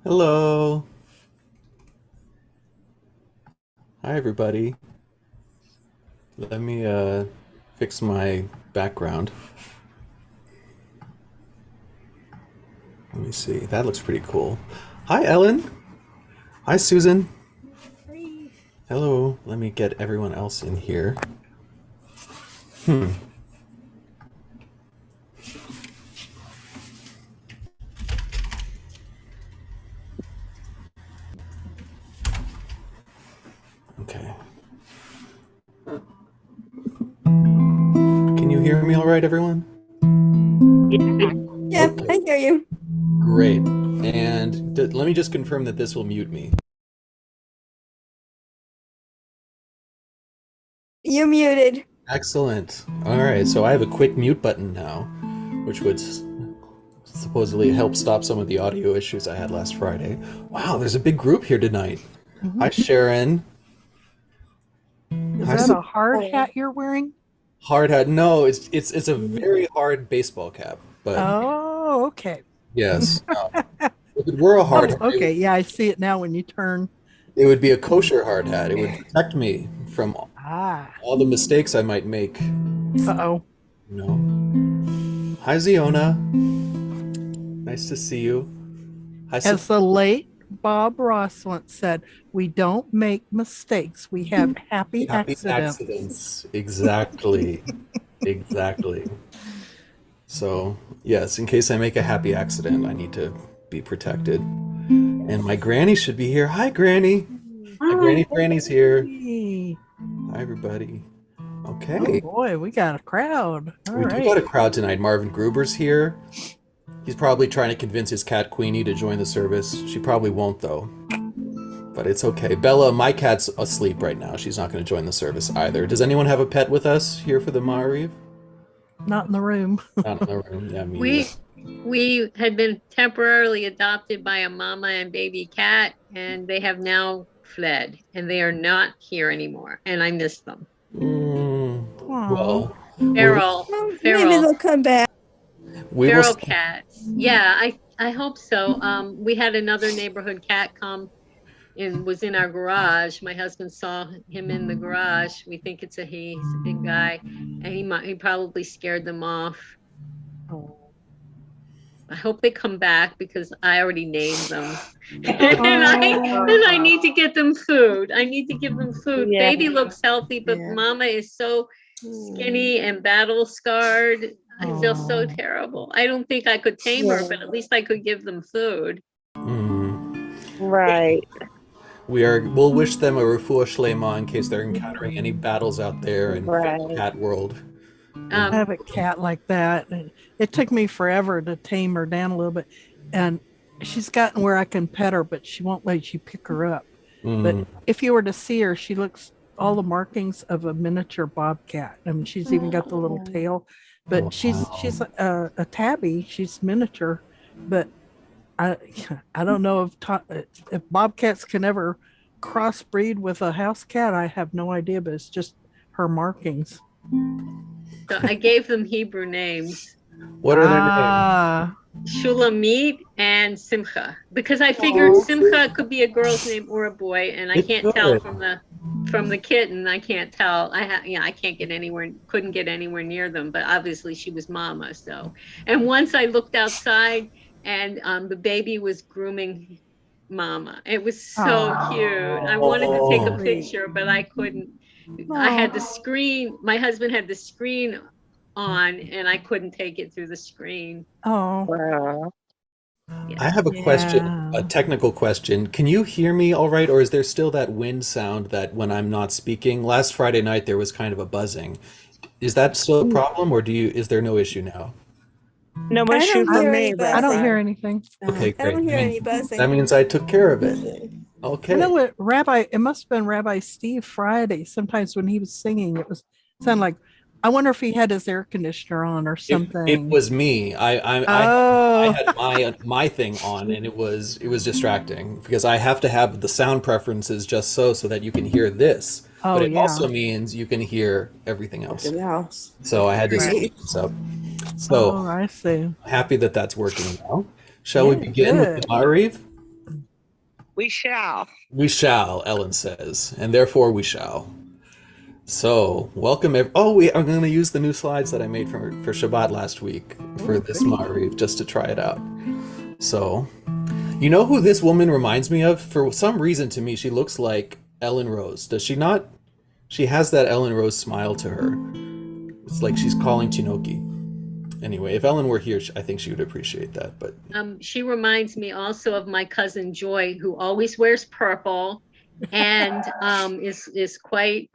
Hello. Hi, everybody. Let me fix my background. Let me see. That looks pretty cool. Hi, Ellen. Hi, Susan. Free. Hello. Let me get everyone else in here. Hmm. Okay. Can you hear me all right, everyone? Yeah, Okay. I hear you. Great. And let me just confirm that this will mute me. You muted. Excellent. All right. So I have a quick mute button now, which would supposedly help stop some of the audio issues I had last Friday. Wow, there's a big group here tonight. Hi, Sharon. Is Hi, that a hard hat you're wearing? hard hat. No, it's a very hard baseball cap, but Oh, okay. yes. If it were a hard Oh, hat, okay. Yeah, I see it now when you turn. it would be a kosher hard hat. It would protect me from Ah. all the mistakes I might make. Uh-oh. You know. Hi, Ziona. Nice to see you. Hi, As the late Bob Ross once said, we don't make mistakes. We have happy happy accidents. accidents. Exactly. Exactly. So, yes, in case I make a happy accident, I need to be protected. And my granny should be here. Hi, Granny. My granny's here. Hey. Hi, everybody. Oh Okay. boy, we got a crowd. All We do got right. a crowd tonight. Marvin Gruber's here. He's probably trying to convince his cat Queenie to join the service. She probably won't, though. But it's okay. Bella, my cat's asleep right now. She's not going to join the service either. Does anyone have a pet with us here for the Maariv? Not in the room. Not in the room. Yeah, me We either. we had been temporarily adopted by a mama and baby cat, and they have now fled, and they are not here anymore. And I miss them. Aw. Well, we will, Feral, Well, maybe feral, they'll come back. we will. feral cats. Yeah, I hope so. We had another neighborhood cat come and was in our garage. My husband saw him in the garage. We think it's a he. He's a big guy, and he probably scared them off. Oh. I hope they come back because I already named them. Oh. And I need to get them food. I need to give them food. Yeah. Baby looks healthy, but Yeah. mama is so skinny and battle scarred. I feel so Oh. terrible. I don't think I could tame her, Yeah. but at least I could give them food. Mm, Right. we'll wish them a refuah shlema in case they're encountering any battles out there in Right. cat world. I have a cat like that. And it took me forever to tame her down a little bit. And she's gotten where I can pet her, but she won't let you pick her up. But Mm, if you were to see her, she looks all the markings of a miniature bobcat. I mean, she's even got the little tail. But she's a tabby. She's miniature. But I I don't know if bobcats can ever crossbreed with a house cat. I have no idea, but it's just her markings. So I gave them Hebrew names. what are their names? Ah, Shulamit and Simcha, because I figured Simcha could be a girl's name or a boy, and I It can't tell could. from the kitten. I can't tell. I can't get anywhere, couldn't get anywhere near them. But obviously she was mama. So, and once I looked outside, and the baby was grooming mama. It was so cute. I wanted to take a Oh. picture, but I couldn't. I had the Aw. screen. My husband had the screen on, and I couldn't take it through the screen. Oh, Wow. I have a question, a yeah. technical question. Can you hear me all right, or is there still that wind sound that when I'm not speaking? Last Friday night there was kind of a buzzing. Is that still a problem, or is there no issue now? No I issue don't for hear me, any I don't buzzing. hear Rabbi. anything. Okay, I great. don't hear any That buzzing. means I took care of it. I Okay. know what it must have been Rabbi Steve Friday. Sometimes when he was singing, it was sound like, I wonder if he had his air conditioner on or It something. was me. I Oh, had my thing on, and it was distracting because I have to have the sound preferences just so that you can hear this, but oh it yeah. also means you can hear everything else. Something else. So I had to Right. speed this up. Oh, So I see. happy that that's working now. Shall we Yeah, begin with the good. Maariv? We shall. We shall, Ellen says, and therefore we shall. So, welcome. We are going to use the new slides that I made for Shabbat last week for this Maariv, just to try it out. So, you know who this woman reminds me of? For some reason, to me, she looks like Ellen Rose. Does she not? She has that Ellen Rose smile to her. It's like she's calling Tinoki. Anyway, if Ellen were here, I think she would appreciate that. But she reminds me also of my cousin Joy, who always wears purple and is quite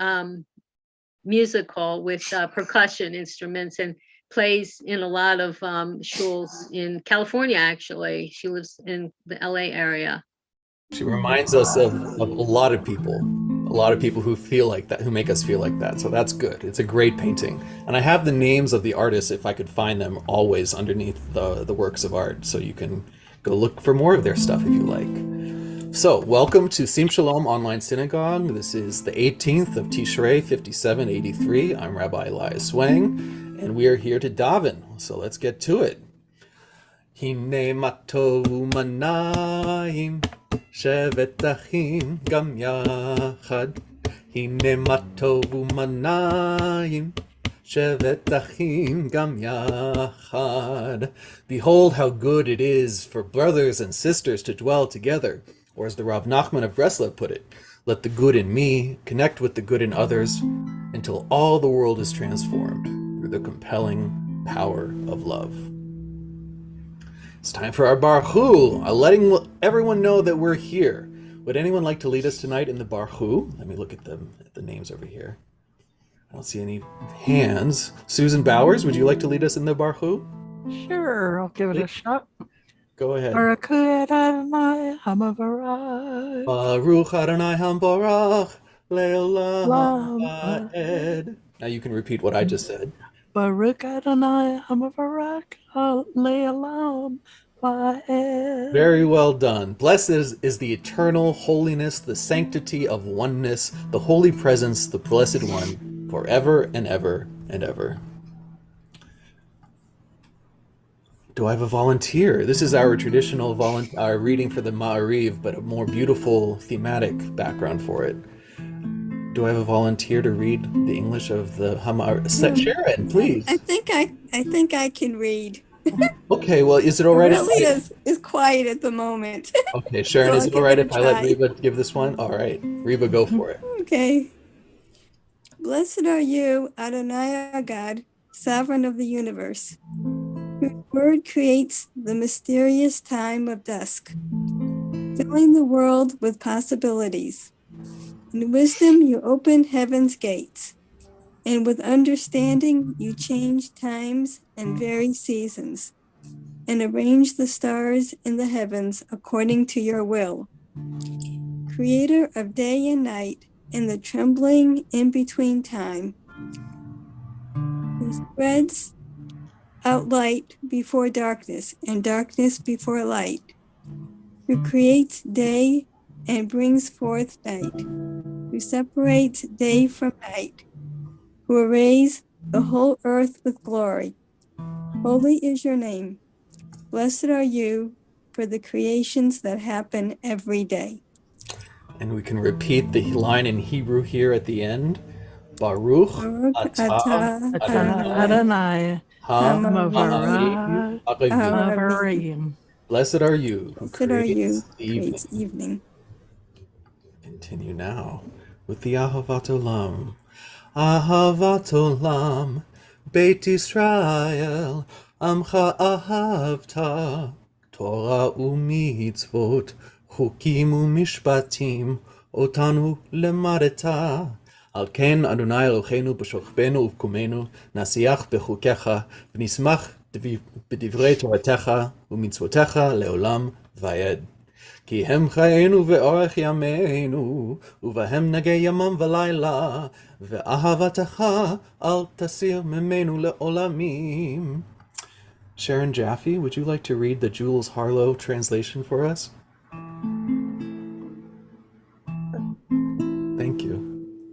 musical with percussion instruments and plays in a lot of shuls in California. Actually, she lives in the LA area. She reminds us of a lot of people who feel like that, who make us feel like that. So that's good. It's a great painting. And I have the names of the artists, if I could find them, always underneath the works of art. So you can go look for more of their stuff if you like. So welcome to Sim Shalom Online Synagogue. This is the 18th of Tishrei 5783. I'm Rabbi Elias Swang, and we are here to daven. So let's get to it. Hine matov manayim shevet achim gam yachad. Hine matov manayim shevet achim gam yachad. Behold how good it is for brothers and sisters to dwell together. Or as the Rav Nachman of Breslov put it, let the good in me connect with the good in others until all the world is transformed through the compelling power of love. It's time for our Baruch Hu, letting everyone know that we're here. Would anyone like to lead us tonight in the Baruch Hu? Let me look at the names over here. I don't see any hands. Susan Bowers, would you like to lead us in the Baruch Hu? Sure, I'll give it a shot. Go ahead. Baruch Adonai Hamavarach. Baruch Adonai Hambarach Le'olam Va'ed. Now you can repeat what I just said. Baruch Adonai Hamavarach Le'olam Va'ed. Very well done. Blessed is the eternal holiness, the sanctity of oneness, the holy presence, the blessed one, forever and ever and ever. Do I have a volunteer? This is our traditional reading for the Maariv, but a more beautiful thematic background for it. Do I have a volunteer to read the English of the Hamar? Sharon, please. I think I can read. Okay, well, is it all right? It really is quiet at the moment. Okay, Sharon, So is I'll it all give right it a if I let try. Reba give this one? All right, Reba, go for it. Okay. Blessed are you, Adonai our God, sovereign of the universe. Your word creates the mysterious time of dusk, filling the world with possibilities. In wisdom, you open heaven's gates, and with understanding, you change times and vary seasons, and arrange the stars in the heavens according to your will. Creator of day and night, and the trembling in between time, who spreads out light before darkness and darkness before light, who creates day and brings forth night, who separates day from night, who arrays the whole earth with glory. Holy is your name. Blessed are you for the creations that happen every day. And we can repeat the line in Hebrew here at the end. Baruch Baruch atah atah Adonai Ha'arim. Hamavarach. Blessed are you who Blessed are you, creates creates evening. Continue now with the Ahavat Olam. Ahavat Olam, Beit Israel, Amcha Ahavta, Torah u'mitzvot, Chukim u'mishpatim, Otanu lemadeta. Al ken Adonai Eloheinu b'shochbenu u'bkumenu, Nasiach b'chukecha, v'nismach b'divrei Toratecha u'mitzvotecha le'olam va'ed. כי הם חיינו ואורך ימינו, ובהם נגע ימם ולילה, ואהבתך אל תסיר ממנו לעולמים. Sharon Jaffe, would you like to read the Jules Harlow translation for us? Thank you.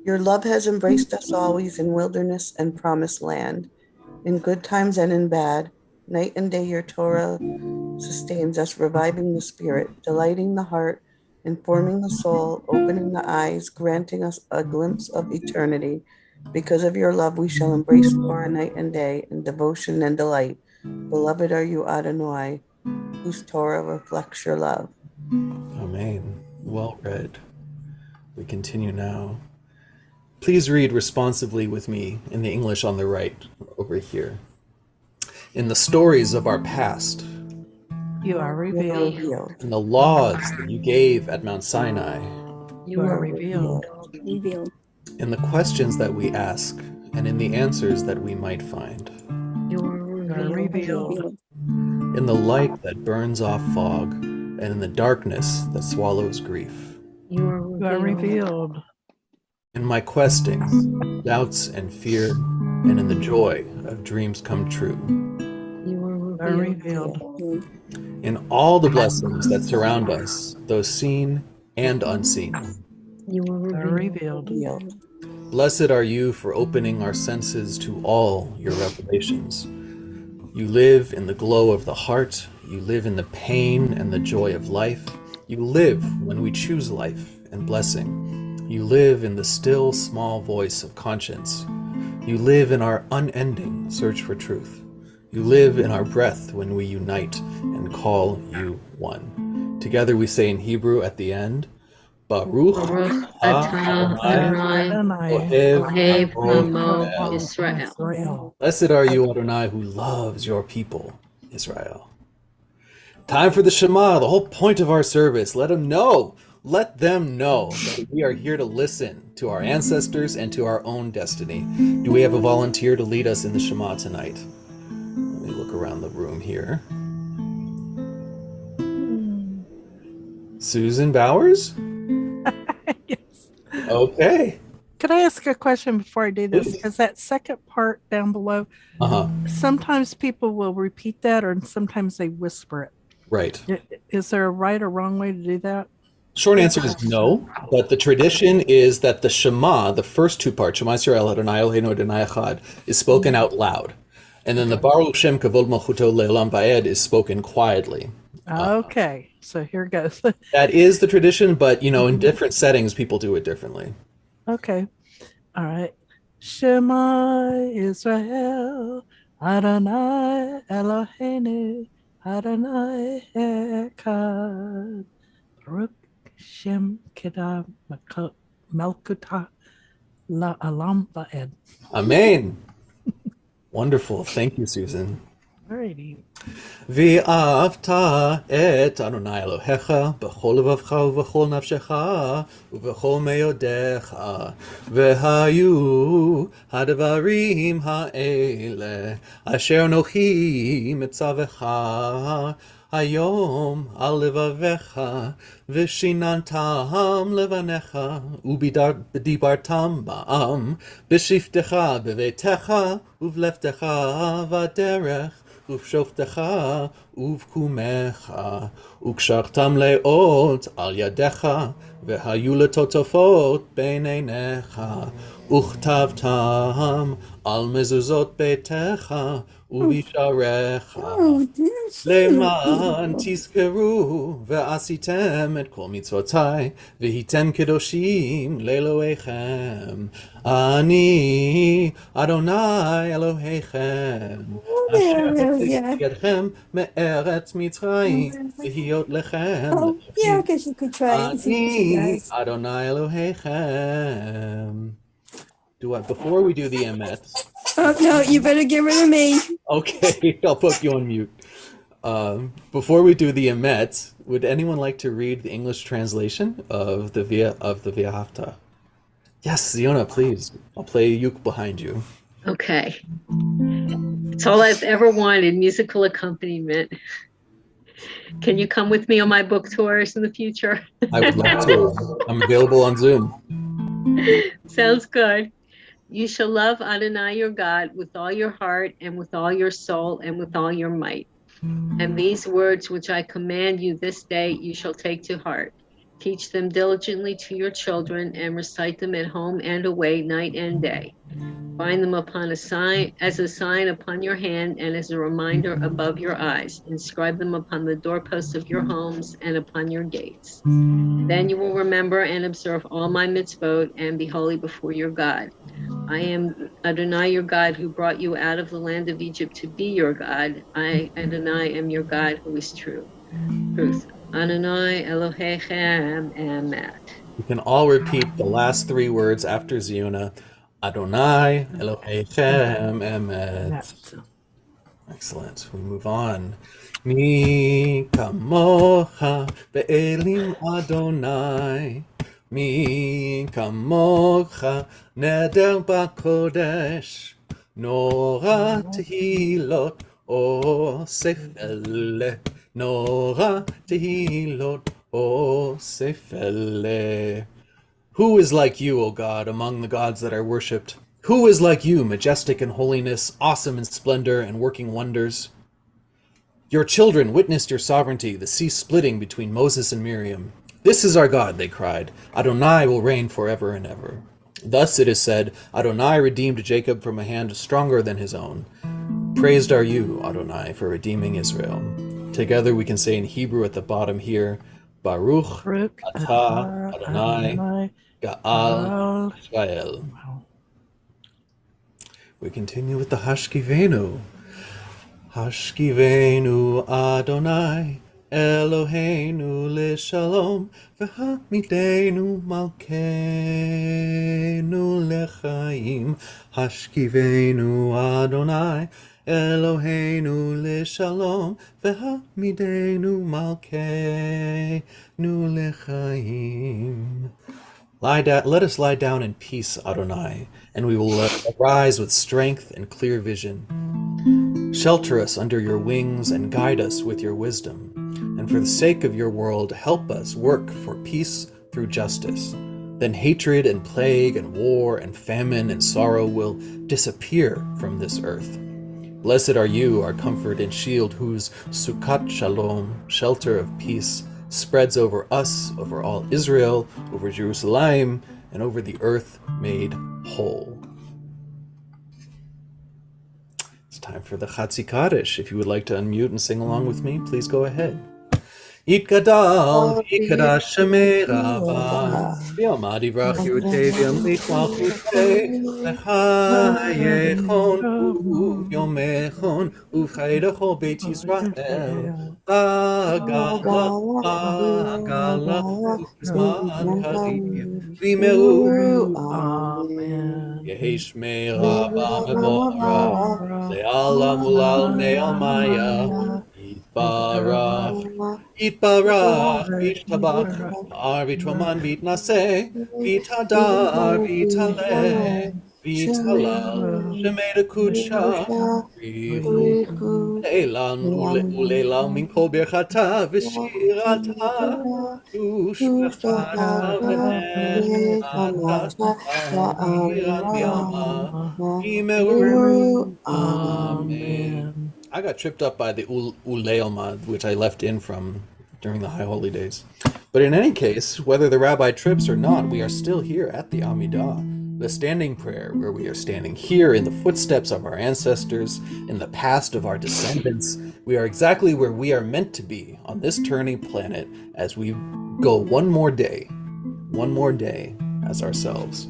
Your love has embraced us always in wilderness and promised land, in good times and in bad. Night and day your Torah sustains us, reviving the spirit, delighting the heart informing the soul, opening the eyes, granting us a glimpse of eternity. Because of your love, we shall embrace Torah night and day in devotion and delight. Beloved are you, Adonai, whose Torah reflects your love. Amen. Well read. We continue now. Please read responsively with me in the English on the right over here. In the stories of our past, You are revealed. in the laws that you gave at Mount Sinai, You are revealed. Revealed. in the questions that we ask, and in the answers that we might find, You are revealed. Revealed. in the light that burns off fog, and in the darkness that swallows grief, You are revealed. in my questing, doubts and fear, and in the joy of dreams come true, You are revealed. in all the blessings that surround us, those seen and unseen. You are revealed. Revealed. Blessed are you for opening our senses to all your revelations. You live in the glow of the heart. You live in the pain and the joy of life. You live when we choose life and blessing. You live in the still small voice of conscience. You live in our unending search for truth. You live in our breath when we unite and call you one. Together we say in Hebrew at the end, Baruch Atah Adonai Ohev Amo Yisrael. Israel. Blessed are you, Adonai, who loves your people, Israel. Time for the Shema, the whole point of our service. Let them know that we are here to listen to our ancestors and to our own destiny. Do we have a volunteer to lead us in the Shema tonight? Let me look around the room here. Susan Bowers? Yes. Okay. Could I ask a question before I do this? Please. Because that second part down below, Uh-huh. sometimes people will repeat that, or sometimes they whisper it. Right. Is there a right or wrong way to do that? Short answer is no, but the tradition is that the Shema, the first two parts, Shema Yisrael, Adonai Eloheinu Adonai Echad, is spoken out loud. And then the Baruch Shem Kavod Malchuto Le'olam Va'ed is spoken quietly. Okay, so here goes. That is the tradition, but, in different settings, people do it differently. Okay, all right. Shema Israel, Adonai Eloheinu, Adonai Echad, Baruch Shem Kedah Melkuta La'olam Va'ed. Amen. Wonderful. Thank you, Susan. Alrighty. ואהבת את אדוני אלוהיך בכל לבבך ובכל נפשך ובכל מאודיך והיו הדברים האלה אשר אנוכי מצווך היום על לבביך ושיננתם לבניך ודיברתם בעם בשבתך בביתך ובלבתך בדרך ובשופטך ובקומך, וקשרתם לאות על ידיך, והיו לטוטפות בין עיניך, וכתבתם על מזוזות ביתך ובשעריך, למען תזכרו ועשיתם את כל מצוותיי, והייתם קדושים לאלוהיכם. אני אדוני אלוהיכם, אשר הוצאתי אתכם מארץ מצרים, להיות לכם. Yeah, I guess you could try it. אני אדוני אלוהיכם. Before we do the emet. Oh, no, you better get rid of me. Okay, I'll put you on mute. Before we do the emet, would anyone like to read the English translation of the V'ahavta? Yes, Ziona, please. I'll play uke behind you. Okay. It's all I've ever wanted, musical accompaniment. Can you come with me on my book tours in the future? I would love to. I'm available on Zoom. Sounds good. You shall love Adonai your God with all your heart and with all your soul and with all your might. And these words which I command you this day, you shall take to heart. Teach them diligently to your children and recite them at home and away, night and day. Bind them upon a sign, as a sign upon your hand and as a reminder above your eyes. Inscribe them upon the doorposts of your homes and upon your gates. Then you will remember and observe all my mitzvot and be holy before your God. I am Adonai, your God, who brought you out of the land of Egypt to be your God. I, Adonai, am your God who is true. Truth. Adonai Elohechem Emet. You can all repeat the last 3 words after Ziona. Adonai Elohechem Emet. That's Excellent. We move on. Mi kamocha be'elim Adonai. Mi kamocha neder b'kodesh. Nora tehilot osefele. Nora tehilot osefele. Who is like you, O God, among the gods that are worshipped? Who is like you, majestic in holiness, awesome in splendor, and working wonders? Your children witnessed your sovereignty, the sea splitting between Moses and Miriam. This is our God, they cried. Adonai will reign forever and ever. Thus it is said, Adonai redeemed Jacob from a hand stronger than his own. Praised are you, Adonai, for redeeming Israel. Together we can say in Hebrew at the bottom here, Baruch Baruch atah Adonai Ga'al Israel. Wow. We continue with the Hashkivenu. Hashkivenu Adonai Eloheinu Leshalom V'hamidenu Malkeinu Lechaim. Hashkivenu Adonai Eloheinu Leshalom V'hamidenu Malkeinu Lechaim. Let us lie down in peace, Adonai, and we will arise with strength and clear vision. Shelter us under your wings and guide us with your wisdom. And for the sake of your world, help us work for peace through justice. Then hatred and plague and war and famine and sorrow will disappear from this earth. Blessed are you, our comfort and shield, whose Sukkot Shalom, shelter of peace, spreads over us, over all Israel, over Jerusalem, and over the earth made whole. It's time for the Chatzi Kaddish. If you would like to unmute and sing along with me, please go ahead. Yitgadal, Yitgadash Shemei Rabba, V'yomad Yivrach Yirutei V'yamlit Malchutei, L'chayechon U'yomechon U'chaydecho Beit Yisrael, Ba'agala U'zman Kariv, V'yimeru Amen. Yehi Shmei Rabba Mevorach, Le'ala Mulal Ne'almaya, Yitbarach, Yitbarach, Yishtabach, Arvitroman Vitnase, Vitadar, Vitale, Vitalal, Shemeda Kudsha, Leilan, Uleilan, Min Kol Birchata, Vishirata, Tushkata, Vene'ata, Amen. I got tripped up by the Uleilma, which I left in from during the High Holy Days. But in any case, whether the rabbi trips or not, we are still here at the Amidah, the standing prayer, where we are standing here in the footsteps of our ancestors, in the past of our descendants. We are exactly where we are meant to be on this turning planet as we go one more day as ourselves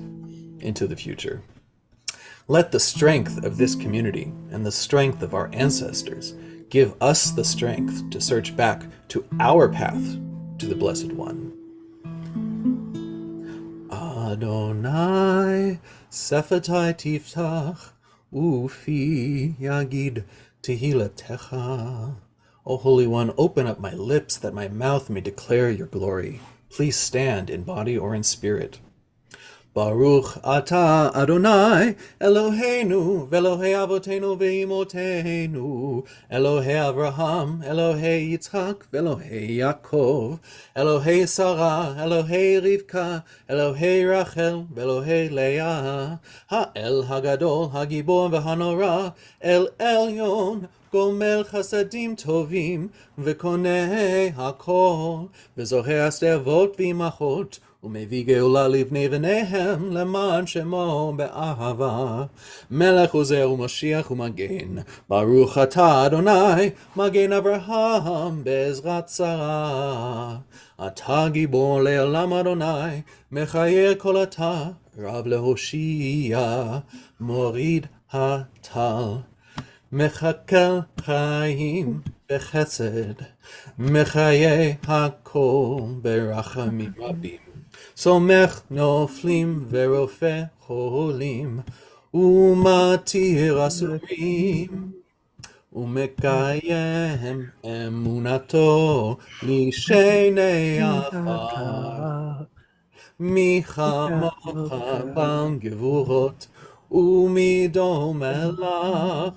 into the future. Let the strength of this community and the strength of our ancestors give us the strength to search back to our path to the Blessed One. Adonai Sephatai Tiftach Ufi Yagid Tehilatecha. O Holy One, open up my lips that my mouth may declare your glory. Please stand in body or in spirit. Baruch atah Adonai Eloheinu Velohei Avotenu Ve'imotenu Elohei Avraham Elohei Yitzchak Velohei Yaakov Elohei Sarah Elohei Rivka Elohei Rachel Velohei Leah Ha'el Hagadol Hagibor V'Hanora El Elyon גומל חסדים טובים וקונה הכל, וזוכר הסתרות ואימהות, ומביא גאולה לבני בניהם למען שמו באהבה. מלך עוזר ומשיח ומגן, ברוך אתה אדוני, מגן אברהם בעזרת שרה. אתה גיבור לעולם אדוני, מחיה כל אתה, רב להושיע, מוריד הטל. מחכה חיים בחסד, מחיה הכל ברחמים רבים. סומך נופלים ורופא חולים, ומתיר אסורים, ומקיים אמונתו לשני עפר. מי כמוך בעל גבורות, ומדום מלך,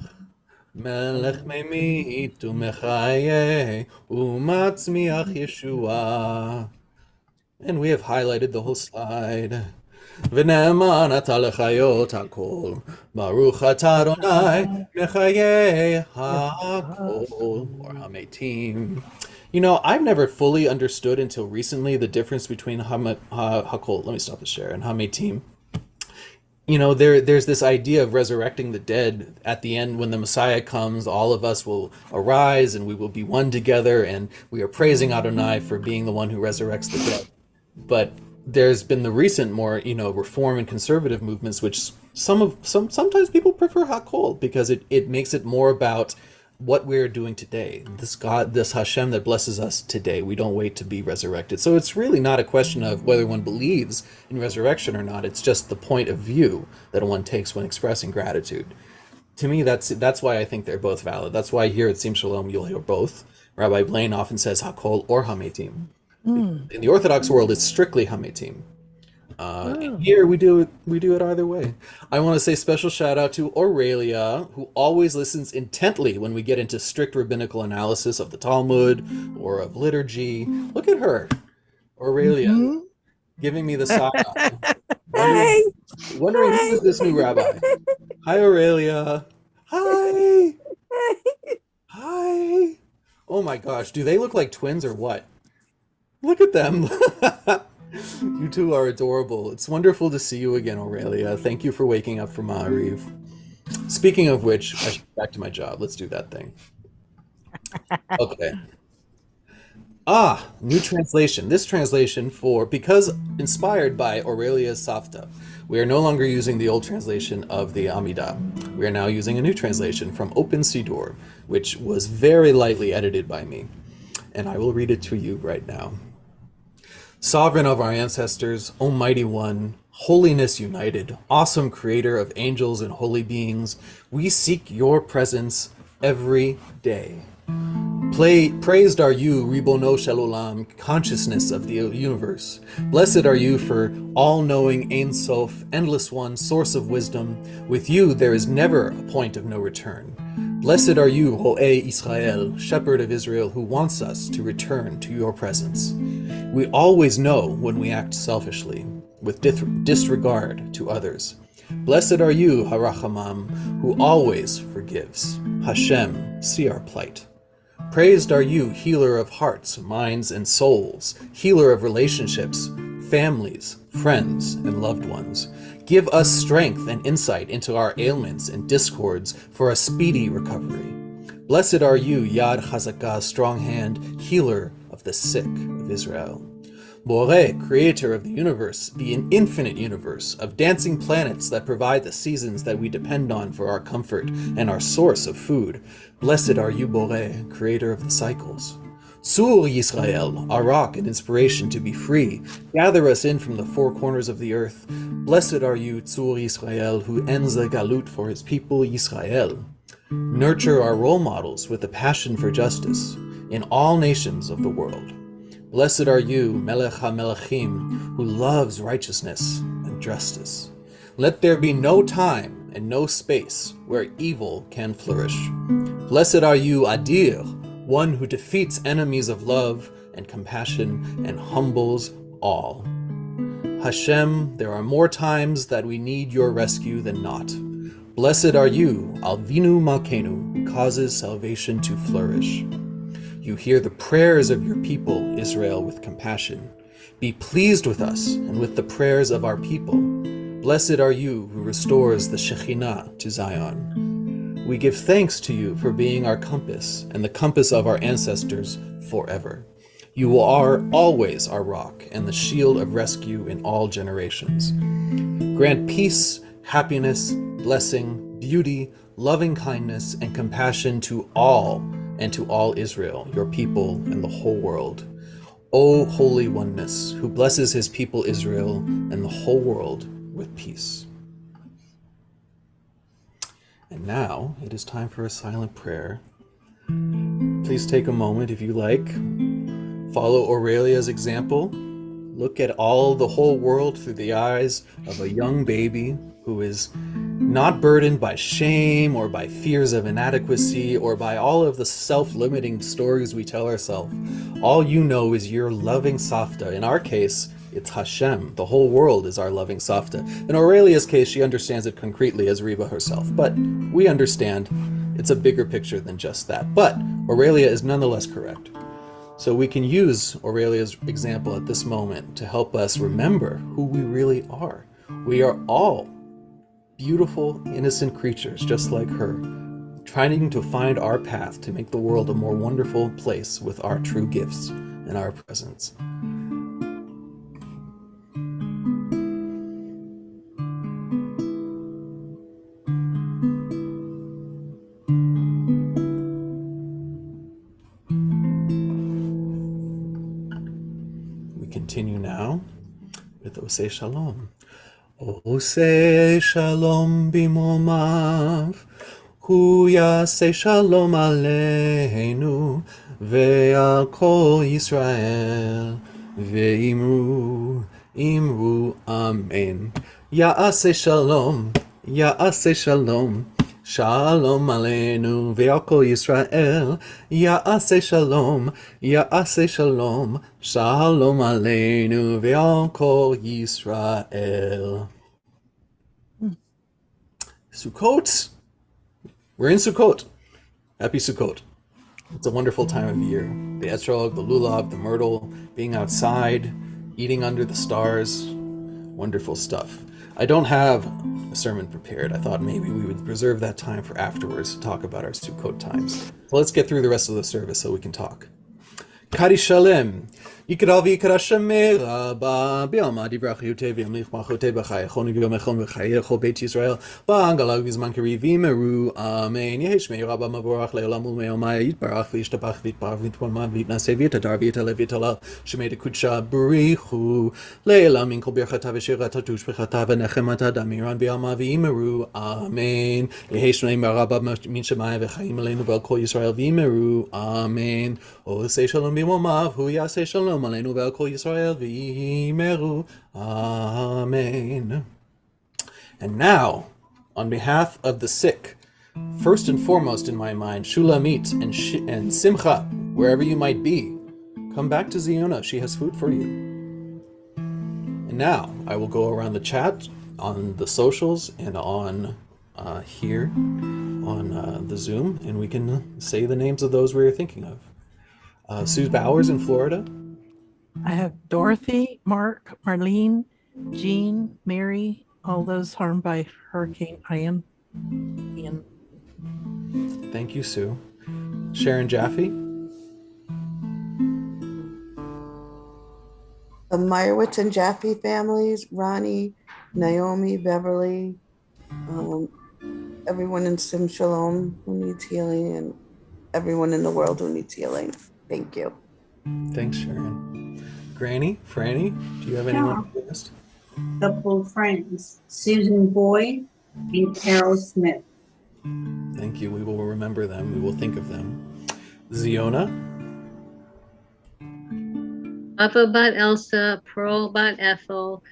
מלך ממית ומחיה, ומצמיח ישועה. And we have highlighted the whole slide. ונאמן אתה לחיות הכל, ברוך אתה אדוני מחיי הכל, or המתים. You know, I've never fully understood until recently the difference between hakol, let me stop the share, and hametim. You know, there's this idea of resurrecting the dead at the end. When the Messiah comes, all of us will arise and we will be one together, and we are praising Adonai for being the one who resurrects the dead. But there's been the recent more, reform and conservative movements, which sometimes people prefer hakol because it makes it more about what we're doing today. This God, this Hashem that blesses us today. We don't wait to be resurrected. So it's really not a question of whether one believes in resurrection or not. It's just the point of view that one takes when expressing gratitude. To me, that's why I think they're both valid. That's why here at Sim Shalom you'll hear both. Rabbi Blaine often says hakol or hametim. In the Orthodox world, it's strictly hametim. Here we do it either way. I want to say special shout out to Aurelia, who always listens intently when we get into strict rabbinical analysis of the Talmud or of liturgy. Look at her, Aurelia, giving me the side eye. Wondering who is this new rabbi. Hi, Aurelia. Hi. Hi. Oh my gosh, do they look like twins or what? Look at them. You two are adorable. It's wonderful to see you again, Aurelia. Thank you for waking up for Maariv. Speaking of which, I should get back to my job. Let's do that thing. Okay. New translation. This translation because inspired by Aurelia's Safta, we are no longer using the old translation of the Amidah. We are now using a new translation from Open Siddur, which was very lightly edited by me. And I will read it to you right now. Sovereign of our ancestors, Almighty One, holiness united, awesome creator of angels and holy beings, we seek your presence every day. Praised are you, Ribono Shel Olam, consciousness of the universe. Blessed are you for all-knowing Ein Sof, endless one, source of wisdom. With you there is never a point of no return. Blessed are you, Ro'eh Israel, shepherd of Israel, who wants us to return to your presence. We always know when we act selfishly, with disregard to others. Blessed are you, Harachamam, who always forgives. Hashem, see our plight. Praised are you, healer of hearts, minds, and souls, healer of relationships, families, friends, and loved ones. Give us strength and insight into our ailments and discords for a speedy recovery. Blessed are you, Yad Chazakah, strong hand, healer of the sick of Israel. Boreh, creator of the universe, the infinite universe, of dancing planets that provide the seasons that we depend on for our comfort and our source of food. Blessed are you, Boreh, creator of the cycles. Sur Yisrael, our rock and inspiration to be free, gather us in from the four corners of the earth. Blessed are you, Tzur Yisrael, who ends the galut for his people Yisrael. Nurture our role models with a passion for justice in all nations of the world. Blessed are you, Melech HaMelechim, who loves righteousness and justice. Let there be no time and no space where evil can flourish. Blessed are you, Adir, one who defeats enemies of love and compassion and humbles all. Hashem, there are more times that we need your rescue than not. Blessed are you, Alvinu Malkenu, who causes salvation to flourish. You hear the prayers of your people, Israel, with compassion. Be pleased with us and with the prayers of our people. Blessed are you who restores the Shekhinah to Zion. We give thanks to you for being our compass and the compass of our ancestors forever. You are always our rock and the shield of rescue in all generations. Grant peace, happiness, blessing, beauty, loving kindness, and compassion to all and to all Israel, your people, and the whole world. O Holy Oneness, who blesses his people Israel and the whole world with peace. And now it is time for a silent prayer. Please take a moment if you like. Follow Aurelia's example. Look at the whole world through the eyes of a young baby who is not burdened by shame or by fears of inadequacy or by all of the self-limiting stories we tell ourselves. All you know is your loving Savta. In our case, it's Hashem. The whole world is our loving Savta. In Aurelia's case, she understands it concretely as Reba herself, but we understand it's a bigger picture than just that. But Aurelia is nonetheless correct. So we can use Aurelia's example at this moment to help us remember who we really are. We are all beautiful, innocent creatures just like her, trying to find our path to make the world a more wonderful place with our true gifts and our presence. We continue now with Oseh Shalom. Oseh Shalom bimomav, hu yaseh shalom aleinu, ve'al kol Yisrael, ve'imru, imru, amen. Ya'aseh shalom, ya'aseh shalom, shalom aleinu, ve'al kol Yisrael, ya'aseh shalom, ya'aseh shalom, shalom aleinu, ve'al kol Yisrael. Sukkot. We're in Sukkot. Happy Sukkot. It's a wonderful time of year. The etrog, the lulav, the myrtle, being outside, eating under the stars. Wonderful stuff. I don't have a sermon prepared. I thought maybe we would reserve that time for afterwards to talk about our Sukkot times. So let's get through the rest of the service so we can talk. Kari Shalem. יקרא ויקרא שמי רבה, בעלמא דברכיותי וימליך מלכותי בחייכון וביומכון וחיי כל בית ישראל, בעגלה ובזמן קריב יאמרו אמן. יהי שמי רבה מבורך לעולם ולעולמי, יתברך וישתבח ויתפאר ויתפולמד ויתנשא ויתהדר ויתהלל ויתהלל, שמי דקודשה בריחו, לעילם מן כל ברכתה ושירתה ושבחתה ונחמתה דמירן בעלמא ויאמרו אמן. יהי שמי רבה מן שמיים וחיים עלינו ועל כל ישראל ויאמרו אמן. עושה שלום במרומיו, הוא יעשה שלום עלינו ועל כל ישראל ויאמרו amen. And now, on behalf of the sick, first and foremost in my mind, Shulamit and Simcha, wherever you might be, come back to Ziona. She has food for you. And now, I will go around the chat, on the socials, and on here, on the Zoom, and we can say the names of those we are thinking of. Sue Bowers in Florida. I have Dorothy, Mark, Marlene, Jean, Mary, all those harmed by Hurricane Ian. Thank you, Sue. Sharon Jaffe. The Meyerowitz and Jaffe families, Ronnie, Naomi, Beverly, everyone in Sim Shalom who needs healing, and everyone in the world who needs healing. Thank you. Thanks, Sharon. Granny, Franny, do you have anyone on the list? Couple of friends, Susan Boyd and Carol Smith. Thank you. We will remember them. We will think of them. Ziona. Abba Bat Elsa, Pearl Bat Ethel,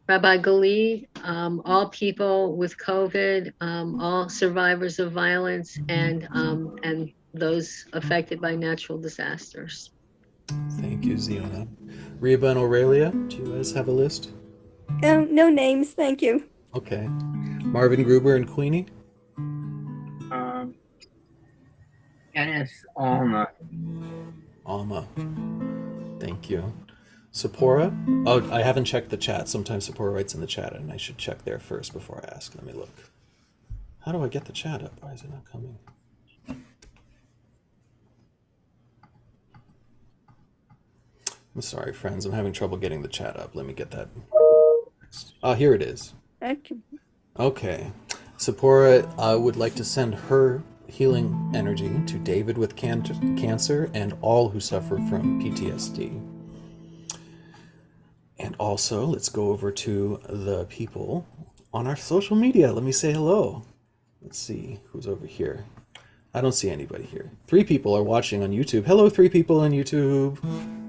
Rabbi Galid, all people with COVID, all survivors of violence, and those affected by natural disasters. Thank you, Ziona. Reba and Aurelia, do you guys have a list? No names, thank you. Okay. Marvin Gruber and Queenie. And it's Alma. Alma. Thank you. Sephora? Oh, I haven't checked the chat. Sometimes Sephora writes in the chat, and I should check there first before I ask. Let me look. How do I get the chat up? Why is it not coming? I'm sorry, friends. I'm having trouble getting the chat up. Let me get that. Oh, here it is. Okay. Sephora would like to send her healing energy to David with cancer and all who suffer from PTSD. And also, let's go over to the people on our social media. Let me say hello. Let's see who's over here. I don't see anybody here. 3 people are watching on YouTube. Hello, 3 people on YouTube.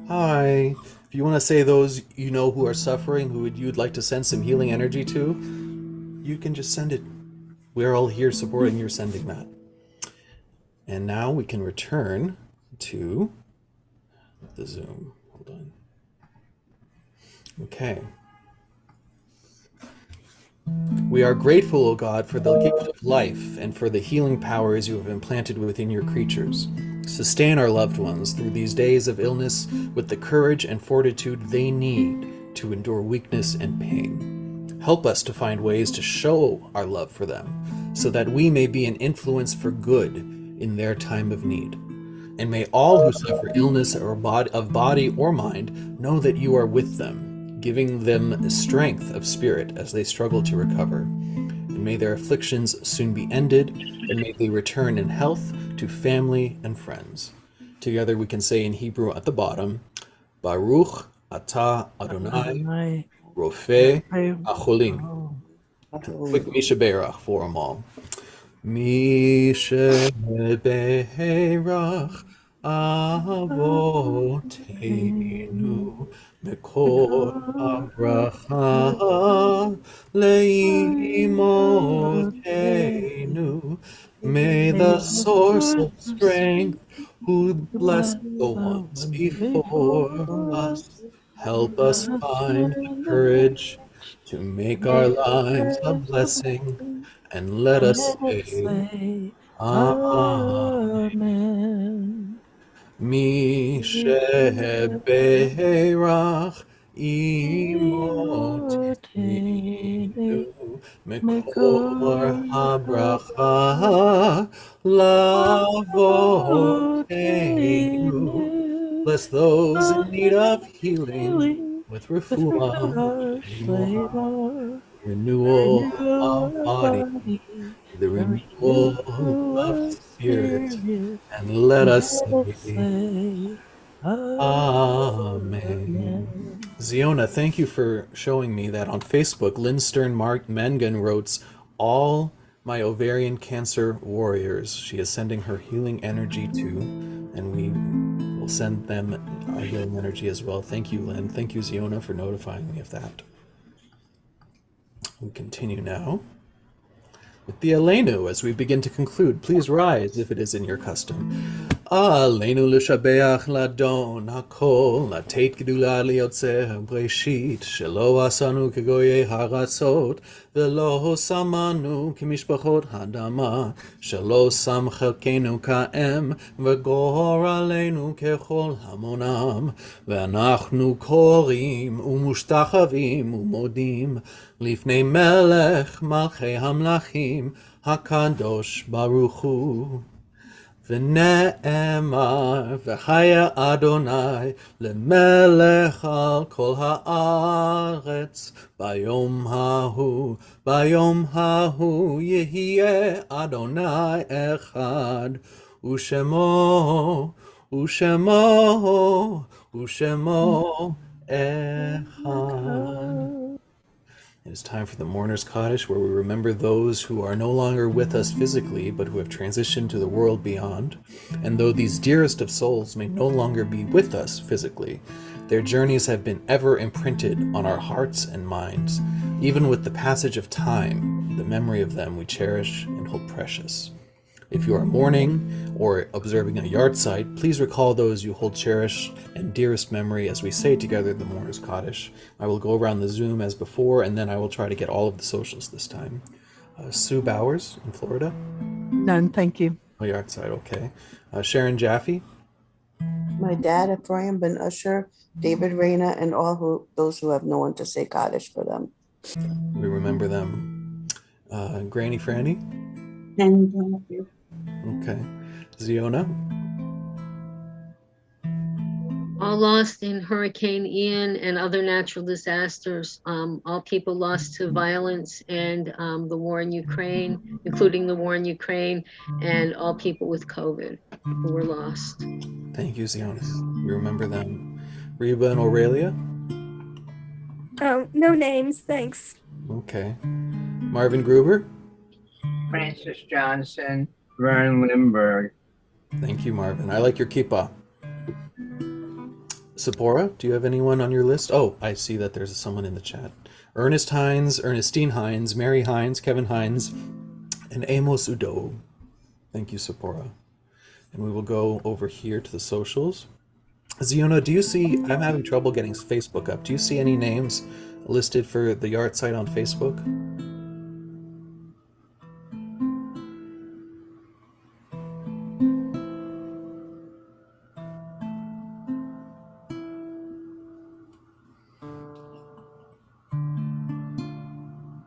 Hi. If you want to say those you know who are suffering, who you'd like to send some healing energy to, you can just send it. We're all here supporting your sending that. And now we can return to the Zoom. Hold on. Okay. We are grateful, O God, for the gift of life and for the healing powers you have implanted within your creatures. Sustain our loved ones through these days of illness with the courage and fortitude they need to endure weakness and pain. Help us to find ways to show our love for them so that we may be an influence for good in their time of need. And may all who suffer illness of body or mind know that you are with them, giving them strength of spirit as they struggle to recover. And may their afflictions soon be ended, and may they return in health to family and friends. Together we can say in Hebrew at the bottom, Baruch Atah Adonai Rofei Acholim. Quick Mishaberach for them all. Mishaberach Avoteinu Mekor HaBracha Leimotenu. May the source of strength who blessed the ones before us help us find the courage to make our lives a blessing, and let us say, Amen. Misheberach Imotenu Mekor HaBracha Lavotenu. Bless those in need of healing with refuah, renewal of body, the renewal of spirit, and let us say, Amen. Ziona, thank you for showing me that on Facebook. Lynn Stern Mangan wrote, all my ovarian cancer warriors. She is sending her healing energy to, and we will send them our healing energy as well. Thank you, Lynn. Thank you, Ziona, for notifying me of that. We continue now with the Aleinu as we begin to conclude. Please rise if it is in your custom. Aleinu l'shabeach ladon hakol latet gedula liyotzeh breshit shelo asanu kegoye haratzot velo samanu kemishpachot hadama shelo sam chelkenu ka'em v'gor aleinu kechol hamonam ve'anachnu korim umushtachavim umodim lifnei melech malchei hamlachim hakadosh baruch hu. V'ne'emar v'chaya Adonai lemelech al kol haaretz bayom hahu yehiyeh Adonai echad ushemo echad. It is time for the Mourner's Kaddish, where we remember those who are no longer with us physically, but who have transitioned to the world beyond. And though these dearest of souls may no longer be with us physically, their journeys have been ever imprinted on our hearts and minds. Even with the passage of time, the memory of them we cherish and hold precious. If you are mourning or observing a yahrzeit, please recall those you hold cherished and dearest memory as we say together the Mourner's Kaddish. I will go around the Zoom as before, and then I will try to get all of the socials this time. Sue Bowers in Florida. None, thank you. Oh, yard side, okay. Sharon Jaffe, My dad, Ephraim Ben Usher, David Reyna, and those who have no one to say Kaddish for them. we remember them. Granny Franny, And thank you. okay. Ziona, All lost in Hurricane Ian and other natural disasters. All people lost to violence and the war in Ukraine, including the war in Ukraine, and all people with COVID who were lost. thank you, Ziona. We remember them. Reba and Aurelia, Oh, no names, thanks. okay. Marvin Gruber, Francis Johnson, Vern Lindbergh. thank you, Marvin. I like your kippah. Sephora, do you have anyone on your list? Oh, I see that there's someone in the chat. Ernest Hines, Ernestine Hines, Mary Hines, Kevin Hines, and Amos Udo. Thank you, Sephora. And we will go over here to the socials. Ziona, do you see, I'm having trouble getting Facebook up. Do you see any names listed for the yard site on Facebook?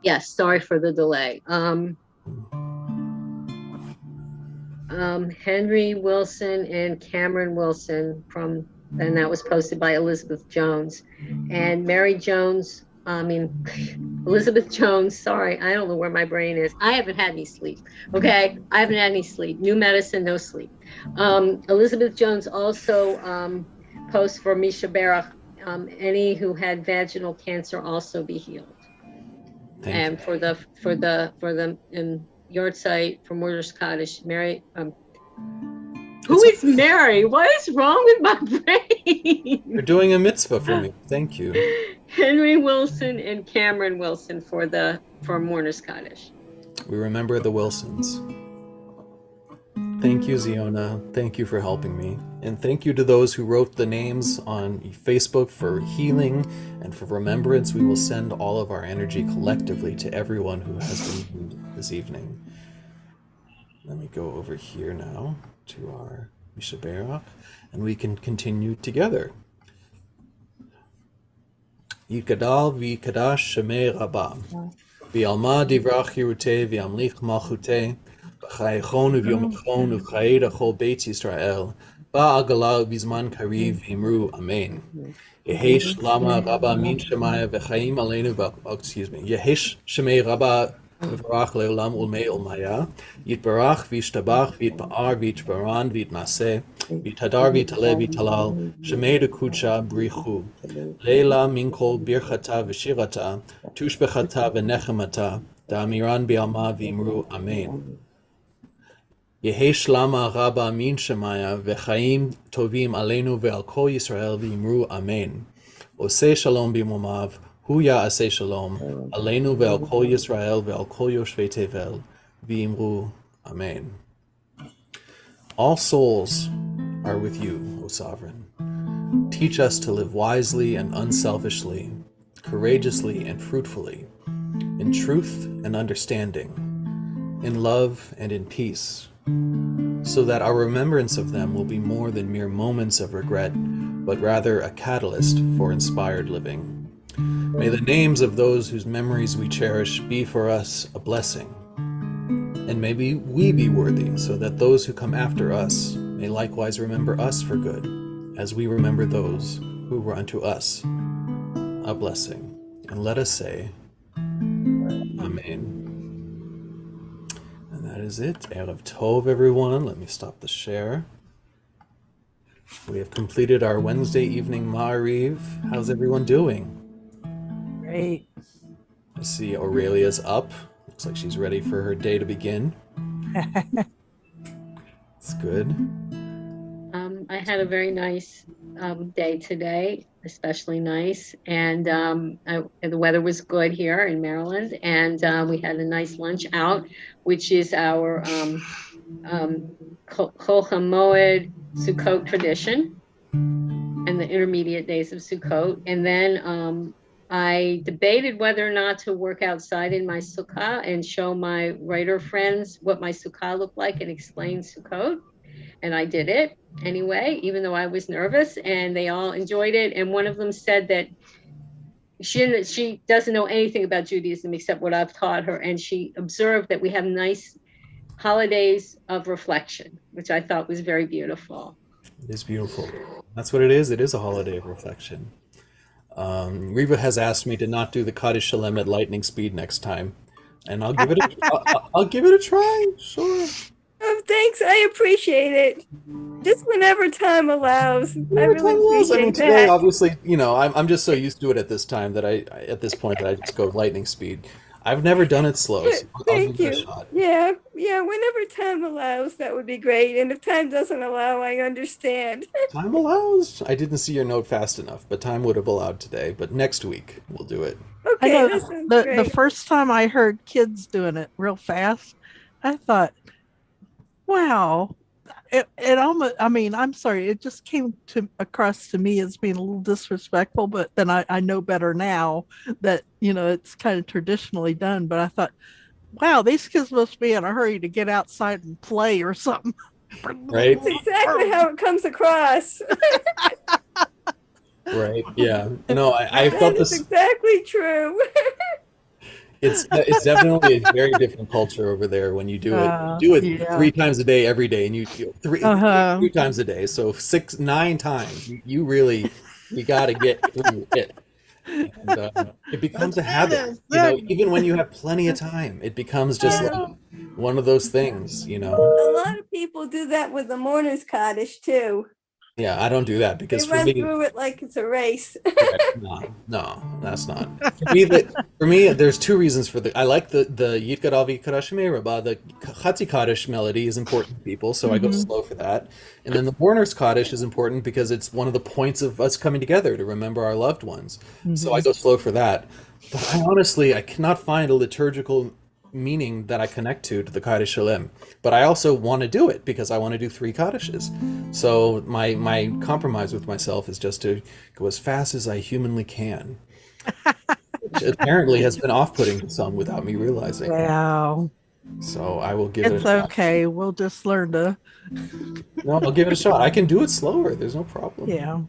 Yes, sorry for the delay. Henry Wilson and Cameron Wilson and that was posted by Elizabeth Jones. And Mary Jones, Elizabeth Jones, sorry, I don't know where my brain is. I haven't had any sleep, okay? I haven't had any sleep. New medicine, no sleep. Elizabeth Jones also posts for Misha Barach, any who had vaginal cancer also be healed. Thank you. For the yard site for Morders Kaddish, Mary. Who is Mary? What is wrong with my brain? You're doing a mitzvah for me. Thank you. Henry Wilson and Cameron Wilson for Mourners Kaddish. We remember the Wilsons. Thank you, Ziona. Thank you for helping me. And thank you to those who wrote the names on Facebook for healing and for remembrance. We will send all of our energy collectively to everyone who has been healed this evening. Let me go over here now to our Misha Barach, and we can continue together. Yikadal v'yikadash shemei Rabbah, v'yalma divrach hirutei v'yamlich malchutei, v'chayechon v'yomechon v'chayed achol beit Yisrael, ba'agala v'zman kariv v'imru amen. Yehesh lama Rabbah min shemaya v'chayim aleinu Yehesh shemei Rabbah v'varach le'olam ulmei ulmaya, yitbarach v'yishtabach v'yitba'ar v'yitbaran v'yitnaseh, v'yitadar v'yitaleh v'yitalal, shemei dekudsha brichu, leila minkol birchata v'shirata, tushbechata v'nechemata, da'amiran bi'alma v'imru amen. Yehesh lama Rabbah min shemaya v'chaim tovim aleinu ve'al kol Yisrael v'imru amen. Oseh shalom b'imomav, hu ya'aseh shalom, aleinu ve'al kol Yisrael ve'al kol yoshvei tevel, v'imru amen. All souls are with you, O Sovereign. Teach us to live wisely and unselfishly, courageously and fruitfully, in truth and understanding, in love and in peace, so that our remembrance of them will be more than mere moments of regret, but rather a catalyst for inspired living. May the names of those whose memories we cherish be for us a blessing, and may we be worthy, so that those who come after us may likewise remember us for good, as we remember those who were unto us a blessing. And let us say, Amen. And that is it. Erev Tov, everyone. Let me stop the share. We have completed our Wednesday evening Maariv. How's everyone doing? Great. I see Aurelia's up. Looks like she's ready for her day to begin. It's good. I had a very nice day today, especially nice, and the weather was good here in Maryland, and we had a nice lunch out, which is our Chol HaMoed Sukkot tradition, and the intermediate days of Sukkot, and then I debated whether or not to work outside in my sukkah and show my writer friends what my sukkah looked like and explain Sukkot. And I did it anyway, even though I was nervous, and they all enjoyed it. And one of them said that she doesn't know anything about Judaism except what I've taught her. And she observed that we have nice holidays of reflection, which I thought was very beautiful. It is beautiful. That's what it is. It is a holiday of reflection. Reva has asked me to not do the Kaddish Shalom at lightning speed next time, and I'll give it I'll give it a try. Sure. Oh, thanks. I appreciate it. Just whenever time allows. I Whenever really time allows. appreciate I mean, today, that. obviously, I'm just so used to it at this time that at this point that I just go lightning speed. I've never done it slow, so I'll Thank give it a you. shot. Yeah, whenever time allows, that would be great. And if time doesn't allow, I understand. Time allows. I didn't see your note fast enough, but time would have allowed today. But next week we'll do it. I Okay, know that sounds the great. first time I heard kids doing it real fast, I thought, wow. It almost, I mean, I'm sorry, it just came across to me as being a little disrespectful, but then I know better now that, it's kind of traditionally done. But I thought, wow, these kids must be in a hurry to get outside and play or something. Right? That's exactly how it comes across. Right. Yeah. I That felt is this. exactly true. It's definitely a very different culture over there when you do it. You do it yeah. 3 times a day every day, and you three Uh-huh. times a day, so 9 times. You got to get through it, and it becomes a habit. Even when you have plenty of time, it becomes just Yeah. like one of those things. A lot of people do that with the mourner's Kaddish too. Yeah, I don't do that They because for run me, through it like it's a race. no, that's not. For me, there's 2 reasons for I like the Yit Gadavi Kaddish Meirabah. The Chatzi Kaddish melody is important to people, so I go slow for that. And then the mourner's Kaddish is important because it's one of the points of us coming together to remember our loved ones. So I go slow for that. But I cannot find a liturgical meaning that I connect to the Kaddish Shalem. But I also want to do it because I want to do 3 Kaddishes. So my compromise with myself is just to go as fast as I humanly can. Which apparently has been off-putting to some without me realizing. Wow. So I will give it a It's shot. okay. We'll just learn to. No, I'll give it a shot. I can do it slower. There's no problem. Yeah.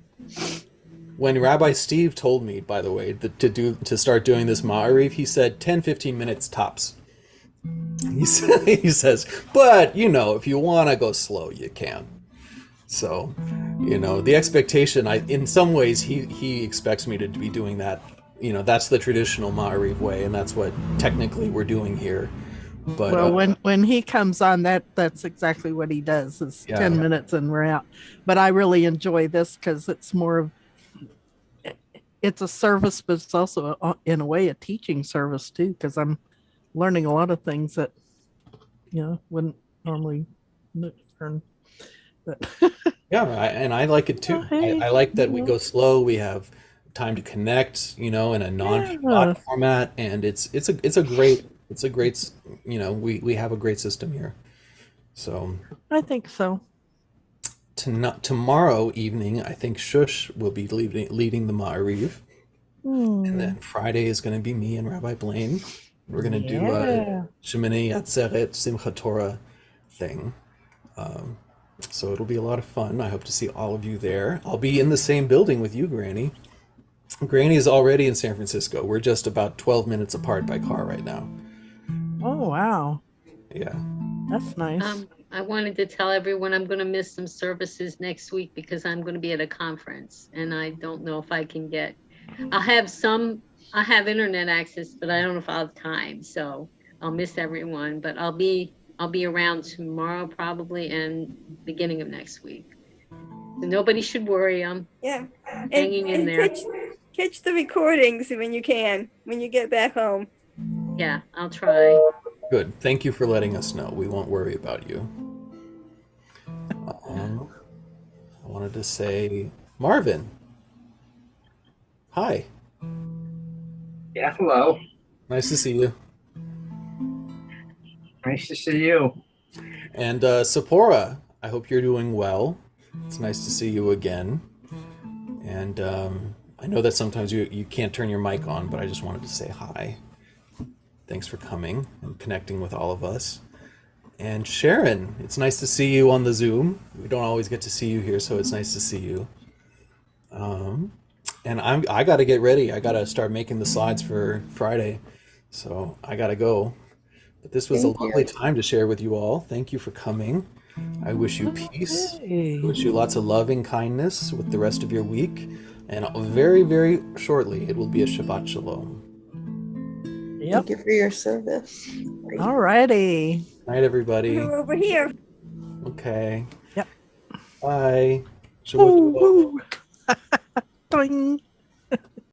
When Rabbi Steve told me, by the way, to start doing this Maariv, he said 10-15 minutes tops. He says, but if you want to go slow, you can. So, the expectation, in some ways, he expects me to be doing that. That's the traditional Maariv way, and that's what technically we're doing here. But Well, when he comes on, that's exactly what he does. Is Yeah. 10 minutes and we're out. But I really enjoy this because it's more of it's a service, but it's also in a way a teaching service too. Because I'm learning a lot of things that wouldn't normally learn. But yeah, and I like it too. Hey, I like that we go slow. We have time to connect, in a non-shot format, and it's a great we have a great system here. So I think so. tomorrow evening, I think Shush will be leading the Maariv, and then Friday is going to be me and Rabbi Blaine. We're going to do a Shemini Atzeret Simchat Torah thing. So it'll be a lot of fun. I hope to see all of you there. I'll be in the same building with you, Granny. Granny is already in San Francisco. We're just about 12 minutes apart by car right now. Oh, wow. Yeah. That's nice. I wanted to tell everyone I'm going to miss some services next week because I'm going to be at a conference and I don't know if I can get. I have internet access, but I don't know if I'll have time. So I'll miss everyone, but I'll be around tomorrow probably and beginning of next week. So nobody should worry. I'm hanging in there. Catch the recordings when you can, when you get back home. Yeah, I'll try. Good. Thank you for letting us know. We won't worry about you. I wanted to say, Marvin. Hi. Yeah, hello. Nice to see you. Nice to see you. And Sephora, I hope you're doing well. It's nice to see you again. And I know that sometimes you can't turn your mic on, but I just wanted to say hi. Thanks for coming and connecting with all of us. And Sharon, it's nice to see you on the Zoom. We don't always get to see you here, so it's nice to see you. And I got to get ready. I got to start making the slides for Friday, so I got to go. But this was a lovely time to share with you all. Thank you for coming. I wish you peace. I wish you lots of loving kindness with the rest of your week. And very, very shortly, it will be a Shabbat Shalom. Yep. Thank you for your service. All righty. Night, everybody. We're over here. Okay. Yep. Bye. Woo, woo. Doing.